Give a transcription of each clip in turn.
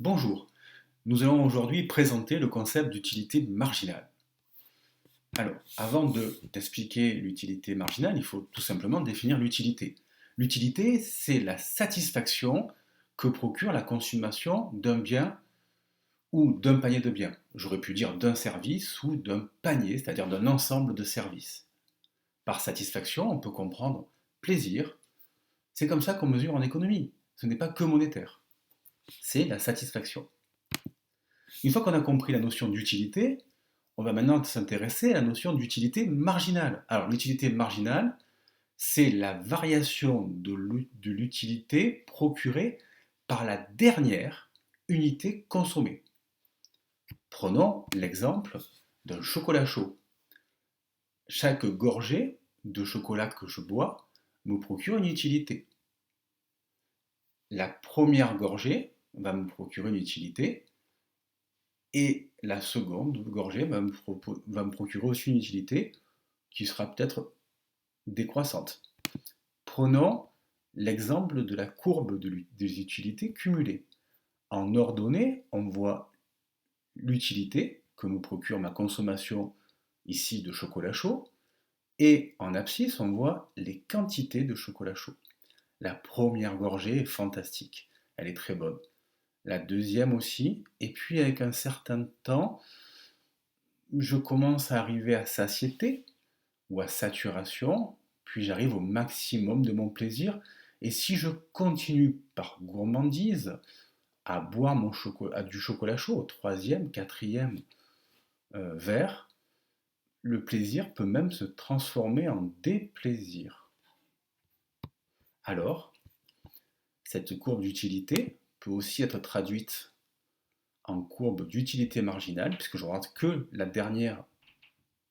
Bonjour, nous allons aujourd'hui présenter le concept d'utilité marginale. Alors, d'expliquer l'utilité marginale, il faut tout simplement définir l'utilité. L'utilité, c'est la satisfaction que procure la consommation d'un bien ou d'un panier de biens. J'aurais pu dire d'un service ou d'un panier, c'est-à-dire d'un ensemble de services. Par satisfaction, on peut comprendre plaisir. C'est comme ça qu'on mesure en économie. Ce n'est pas que monétaire. C'est la satisfaction. Une fois qu'on a compris la notion d'utilité, on va maintenant s'intéresser à la notion d'utilité marginale. Alors l'utilité marginale, c'est la variation de l'utilité procurée par la dernière unité consommée. Prenons l'exemple d'un chocolat chaud. Chaque gorgée de chocolat que je bois me procure une utilité. La première gorgée va me procurer une utilité et la seconde gorgée va me procurer aussi une utilité qui sera peut-être décroissante. Prenons l'exemple de la courbe des utilités cumulées. En ordonnée, on voit l'utilité que me procure ma consommation ici de chocolat chaud, et en abscisse, on voit les quantités de chocolat chaud. La première gorgée est fantastique, elle est très bonne. La deuxième aussi, et puis avec un certain temps, je commence à arriver à satiété ou à saturation, puis j'arrive au maximum de mon plaisir. Et si je continue par gourmandise à boire du chocolat chaud au troisième, quatrième verre, le plaisir peut même se transformer en déplaisir. Alors, cette courbe d'utilité peut aussi être traduite en courbe d'utilité marginale, puisque je regarde que la dernière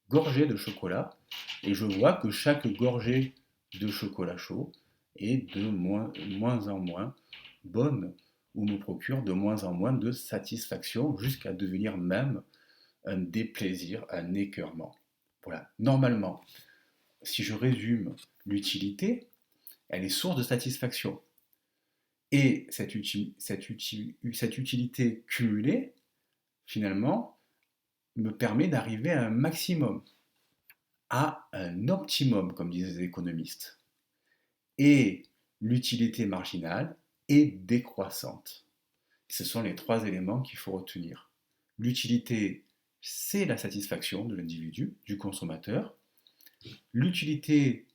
gorgée de chocolat, et je vois que chaque gorgée de chocolat chaud est de moins en moins bonne, ou me procure de moins en moins de satisfaction, jusqu'à devenir même un déplaisir, un écœurement. Voilà. Normalement, si je résume l'utilité, elle est source de satisfaction. Et cette utilité cumulée, finalement, me permet d'arriver à un maximum, à un optimum, comme disent les économistes. Et l'utilité marginale est décroissante. Ce sont les trois éléments qu'il faut retenir. L'utilité, c'est la satisfaction de l'individu, du consommateur. L'utilité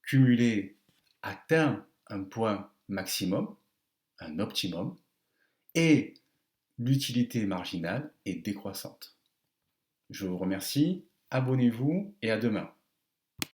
cumulée atteint un point maximum, un optimum, et l'utilité marginale est décroissante. Je vous remercie, abonnez-vous et à demain.